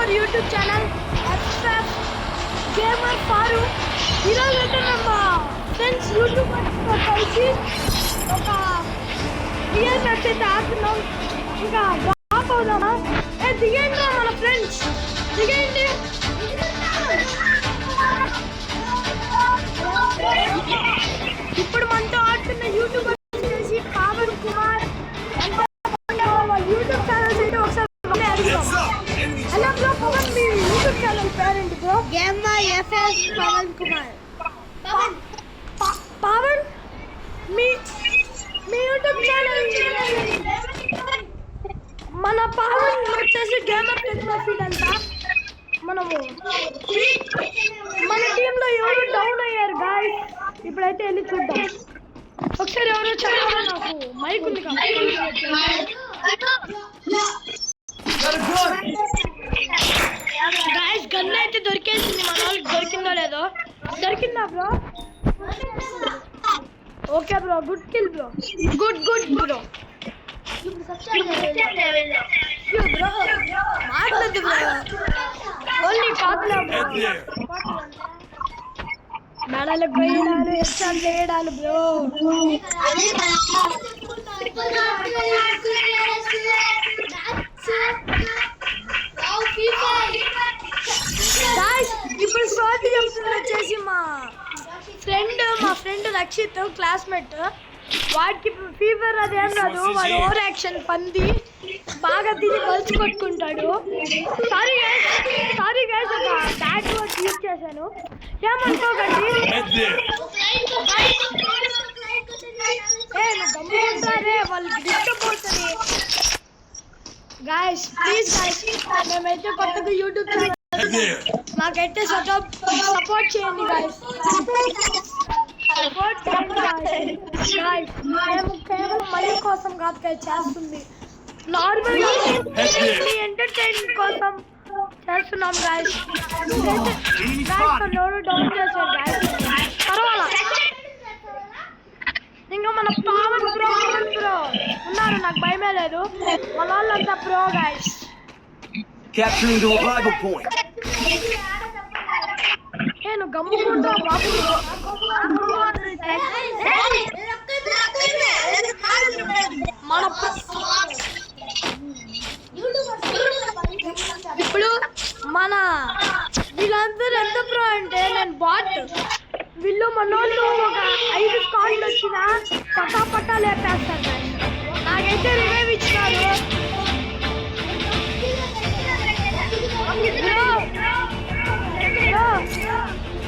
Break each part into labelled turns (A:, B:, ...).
A: Our YouTube channel FF gamer four. ఈరోజు అయితే మా ఫ్రెండ్స్ యూట్యూబర్స్తో కలిసి ఒక రియల్ మ్యాచ్ అయితే ఆడుతున్నాం. ఇంకా డ్రాప్ అవుదామా? దిగండి మన ఫ్రెండ్స్, దిగండి. ఇప్పుడు మనతో ఆడుతున్న యూట్యూబర్ వచ్చేసి పవన్ కుమార్. యూట్యూబ్ ఛానల్స్ అయితే ఒకసారి హలో బ్రో పవన్, మీ యూట్యూబ్ ఛానల్ పేరేంటి bro?
B: Gamer FF Pavan Kumar.
A: Pavan మీ యూట్యూబ్ ఛానల్ మన పవన్ వచ్చేసి గేమర్ టెక్నాఫీడ్ అంట. మనము మన టీంలో ఎవరు డౌన్ అయ్యారు గాయ్స్, ఇప్పుడైతే వెళ్ళి చూద్దాం. ఒకసారి ఎవరో చెప్పాలి, నాకు మైక్ ఉంది గాయ్స్. గన్ అయితే దొరికేసింది, మన వాళ్ళకి దొరికిందో లేదో. దొరికిందా bro? Okay bro, good kill bro, good bro. మాట్లాడదు బ్రో, ఓన్లీ కాదులే బ్రో. మెడలకు వేయడాలు, హెచ్ఆర్ చేయడాలు బ్రో. ఇప్పుడు స్వాతి చెప్తుంది వచ్చేసి మా ఫ్రెండ్ రక్షిత్ క్లాస్మేట్. వాడికి ఫీవర్ అదేం రాదు, వాడు ఓవర్ యాక్షన్ పంది బాగా తిని బల్చి కొట్టుకుంటాడు. సారీ గైస్ ఒక బ్యాడ్ వర్డ్ యూజ్ చేశాను, ఏమనుకోకండి. నువ్వు గమ్ముకుంటారే, వాళ్ళకి డిస్టర్బ్ అవుతుంది. గాయస్ ప్లీజ్ గాయస్, మేమైతే కొత్తగా యూట్యూబ్ ఛానల్, మాకైతే సపోర్ట్ చేయండి గాయస్, సపోర్ట్ చేయండి గాయస్. మేము కేవలం మనీ కోసం కాదు గాయస్ చేస్తుంది, నార్మల్ ఎంటర్టైన్మెంట్ కోసం చేస్తున్నాం గాయస్. నోరు డౌన్ చేశారు గాయస్, పర్వాలా. ఇంకా మన పవన్ బ్రో ఉన్నారు, నాకు భయమే లేదు. మన వాళ్ళంతా pro guys.
C: Capturing the revival point.
A: నేను గమ్ముకుంటా బాబు. ఇప్పుడు మన వీళ్ళందరూ ఎంత ప్రో అంటే, నేను బాట్, వీళ్ళు మనోళ్ళు ఒక 5 స్కాడ్లు వచ్చినా పట్టా లేపేస్తారు. నాకైతే రివైవ్ ఇచ్చినారు.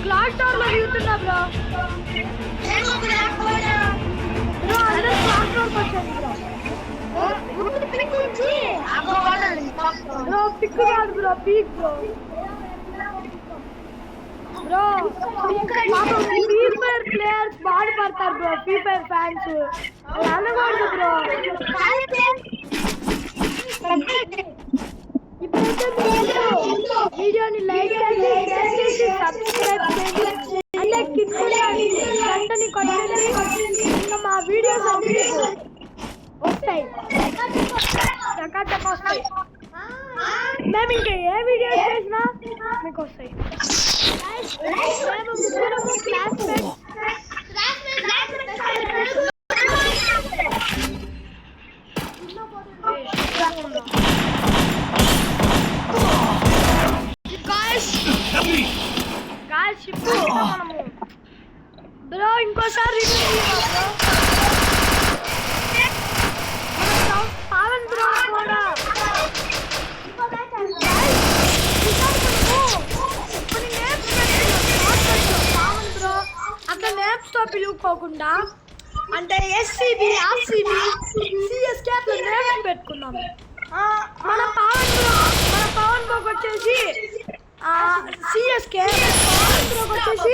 A: క్లాక్ టవర్ లో దిగుతున్నా బ్రో. అందరూ క్లాక్ టవర్ వచ్చాను బ్రో. పిక్ కాదు bro, peak bro. Free fire players బాధపడతారు బ్రో, ఫ్రీ ఫైర్ ఫ్యాన్స్ అనకూడదు బ్రో. ఇప్పుడైతే వీడియోని లైక్ చేసి, షేర్ చేసి, సబ్స్క్రైబ్ చేసి, అంటే గంటని కొట్టండి. ఇంకా మా వీడియోస్ అన్ని వస్తాయి, వస్తాయి. మేము ఇంకా ఏ వీడియోస్ చేసినా మీకు వస్తాయి. మేము ముగ్గురము క్లాస్మేట్స్. ఇప్పుడు మనము బ్రో ఇంకోసారి పవన్ బ్రో కూడా పవన్ బ్రో అట్లా నేమ్స్ తో పిలువుకోకుండా, అంటే SCB, RCB, CSK అట్లా నేమ్స్ పెట్టుకున్నాము. మన పవన్ బ్రో వచ్చేసి CSK, వచ్చేసి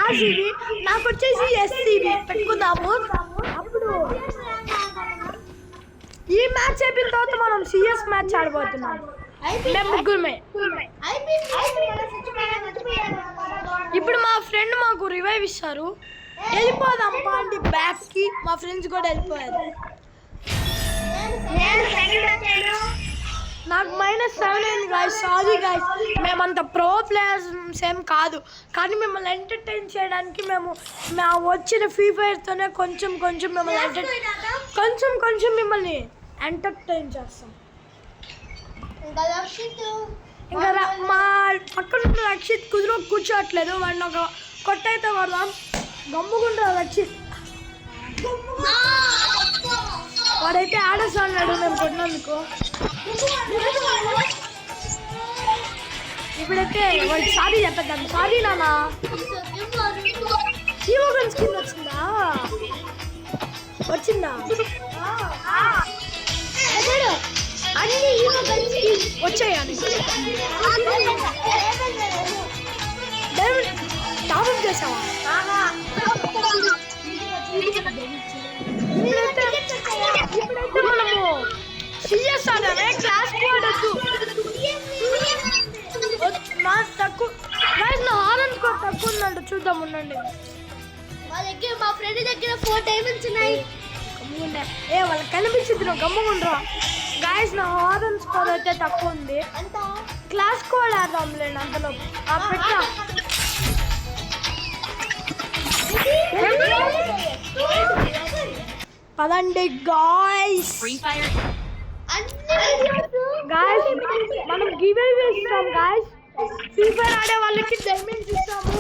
A: RCB, నాకు వచ్చేసి SCB పెట్టుకుందాము. అప్పుడు ఈ మ్యాచ్ అయిపోయిన తర్వాత మనం CS మ్యాచ్ ఆడబోతున్నాం మేము ముగ్గురమే. ఇప్పుడు మా ఫ్రెండ్ మాకు రివైవ్ ఇస్తారు, వెళ్ళిపోదాం పాండి బ్యాక్ కి. మా ఫ్రెండ్స్ కూడా వెళ్ళిపోయారు. నాకు -7 7 అయింది గాయస్. సారీ గాయస్, మేమంత ప్రో ప్లేయర్స్ ఏం కాదు, కానీ మిమ్మల్ని ఎంటర్టైన్ చేయడానికి మేము వచ్చిన ఫ్రీ ఫైర్తోనే కొంచెం మిమ్మల్ని కొంచెం మిమ్మల్ని ఎంటర్టైన్ చేస్తాం. ఇంకా మా పక్కన రక్షిత్ కూర్చోట్లేదు, వాడిని ఒక కొట్టయితే కొడదాం. గమ్ముకుంటారు రక్షిత్, వాడైతే ఆడేస్తా అన్నాడు మేము కొట్టినందుకు. ఇప్పుడైతే వాడికి సారీ చెప్పేద్దాం. సారీ నాన్న, హీరో గన్ స్కిన్ వచ్చిందా అన్ని హీరో గన్ స్కిన్ వచ్చాయని టాప్ చేసావా? ఇప్పుడైతే మనము సిఎస్ ఆడామే, క్లాస్ ఆడద్దు. నా తక్కువ నా హారన్ స్కోర్ తక్కువ ఉందంట, చూద్దాం ఉండండి.
B: మా ఫ్రెండ్ దగ్గర 4 డైమండ్స్ ఉన్నాయి.
A: వాళ్ళకి కనిపించింది, నువ్వు గమ్ముకుండ్రా. గాయస్ నా హారన్ స్కోర్ అయితే తక్కువ ఉంది, క్లాస్ కోడ్ ఆడదాంలేండి అంతలో. పెట్టా పదండి గాయ్స్. గాయ్స్ మనం గివ్ అవే ఇస్తాం గాయ్స్. ఫ్రీ ఫైర్ ఆడే వాళ్ళకి డైమండ్స్ ఇస్తాము,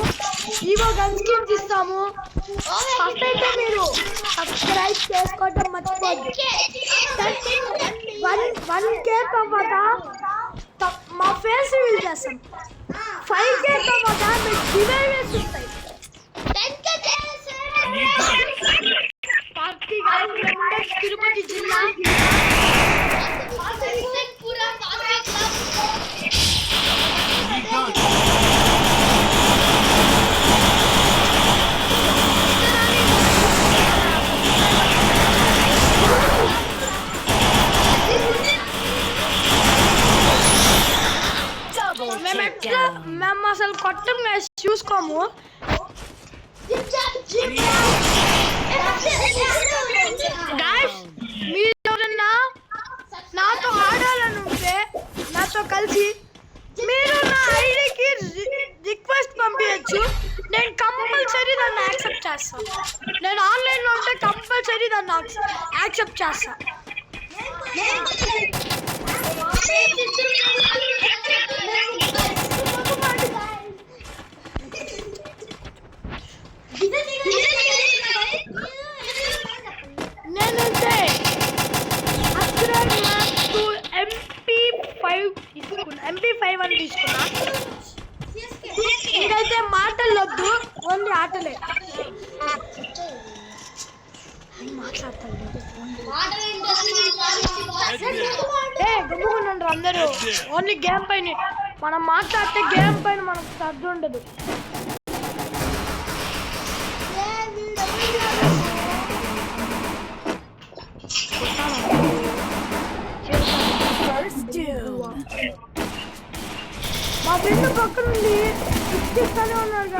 A: ఈవో గన్ స్కిన్స్ ఇస్తాము. ఫస్ట్ అయితే మీరు సబ్స్క్రైబ్ చేసుకోవడం మర్చిపోద్దు. 1K తర్వాత మా ఫేస్ రివీల్ చేస్తాం. 5K తర్వాత మీకు గివ్ అవేస్ ఉంటాయి. తిరుపతి జిల్లా మేము అసలు కొట్టం చూసుకోము. గాయ్స్ మీరు ఎవరన్నా నాతో ఆడాలనుంటే నాతో కలిసి మీరు నా ఐడికి రిక్వెస్ట్ పంపించచ్చు. నేను కంపల్సరీ దాన్ని యాక్సెప్ట్ చేస్తాను. నేను ఆన్లైన్లో ఉంటే కంపల్సరీ దాన్ని యాక్సెప్ట్ చేస్తాను. నేనైతే MP5 అని తీసుకున్నా. ఇదైతే మాటలు వద్దు, ఓన్లీ ఆటలే. గమ్ముకున్నారు అందరూ, ఓన్లీ గేమ్ పైన మనం మాట్లాడితే గేమ్ పైన మనకు శ్రద్ధ ఉండదు. మా ఫ్రెండ్ పక్కన నుండి ఇస్తానే ఉన్నాడు.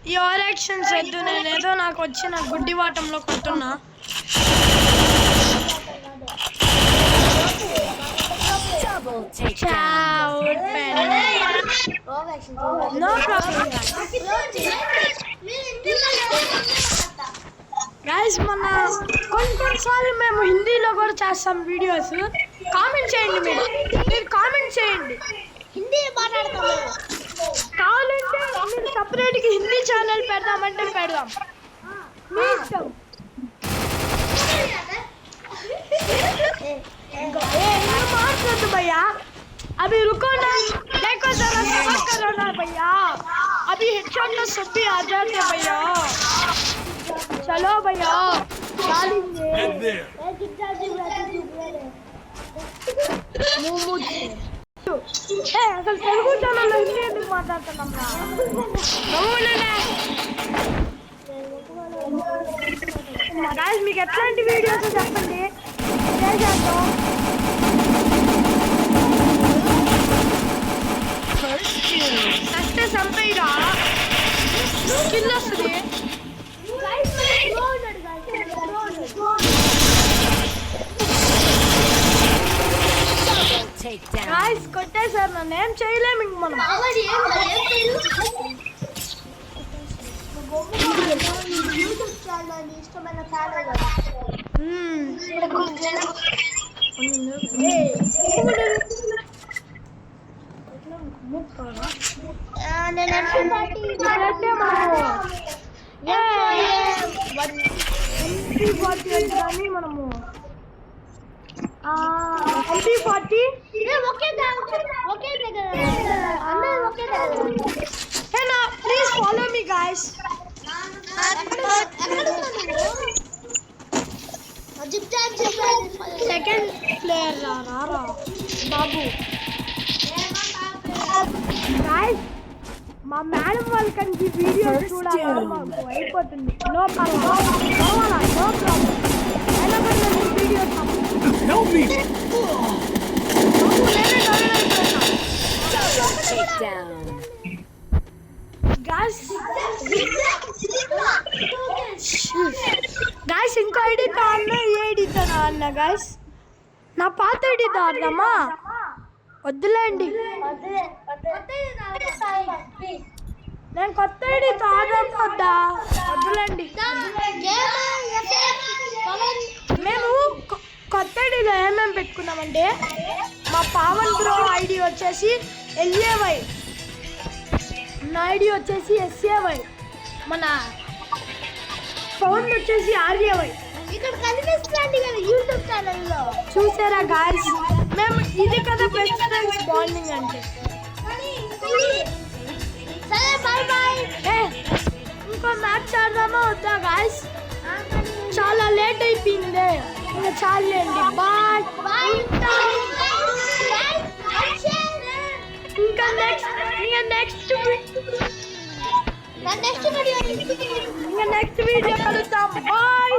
A: ఈ ఓవరాక్షన్స్ వద్దు, నేనేదో నాకు వచ్చిన గుడ్డివాటంలో కొట్టున్నా. No problem guys. మన కొన్నిసార్లు మేము హిందీలో కూడా చేస్తాం వీడియోస్. కామెంట్ చేయండి, మీరు కామెంట్ చేయండి.
B: హిందీ మాట్లాడతాము.
A: కావాలంటే మీరు సపరేట్గా హిందీ ఛానల్ పెడదామంటే పెడదాం, మీ ఇష్టం. మాట్లాడదు భయ్యా, अभी रुको ना, देखो जरा सबर करो ना भैया, अभी हेडशॉट में सब भी आ जाते भैया. चलो भैया అసలు తెలుగు ఛానల్ హిందీ ఎందుకు మాట్లాడుతున్నాం రా? గాయ్స్ మీకు ఎట్లాంటి వీడియోస్ చెప్పండి, చేద్దాం. సక్సెస్ అంతేరా. కిల్ వస్తుంది.
B: Guys, మన pro ఉన్నాడు guys. Pro ఉన్నాడు.
A: గాయ్స్ కొట్టేశారు నన్ను, ఏం చేయలేము ఇంక మనం.
B: మావాడు ఏం యూట్యూబ్ ఛానల్ ఇష్టమైన ఛానల్ కదా. నేను
A: కానీ మనము MP40
B: ఒకే దగ్గర అందరూ ఒకే దగ్గర.
A: Please follow me guys. Second player రారా బాబు. గాయ్స్ మా మేడం వాళ్ళకి వీడియో చూడాలి, మాకు అయిపోతుంది. No problem, no problem. అయినా కూడా నేను వీడియో
C: Help me!
A: గాయస్ ఇంకో ఐడితో అన్న, ఏ ఐడితో అన్న గాయస్? నా పాత ఐడితో ఆడదామా? వద్దులేండి, నేను కొత్త ఐడితో ఆడదాం. వద్దులేండి. మేము కొత్త ఐడిలో ఏమేమి పెట్టుకున్నామంటే, మా పావన్ బ్రో ఐడి వచ్చేసి LAY, నా ఐడి వచ్చేసి SAY, మన ఫోన్ వచ్చేసి RAY.
B: ఇక్కడ కనిపిస్తుంది కదా యూట్యూబ్ ఛానల్లో.
A: చూసారా గాయస్, మేము ఇది కదా బెస్ట్ ఫ్రెండ్స్ బాండింగ్ అంటే.
B: సరే బాయ్ బాయ్.
A: ఇంకో మ్యాచ్ ఆడదామా వద్దా గాయస్? చాలా లేట్ అయిపోయింది, ఇంకా చాలండి. బాయ్. ఇంకా నెక్స్ట్ వీడియో కలుద్దాం. బాయ్.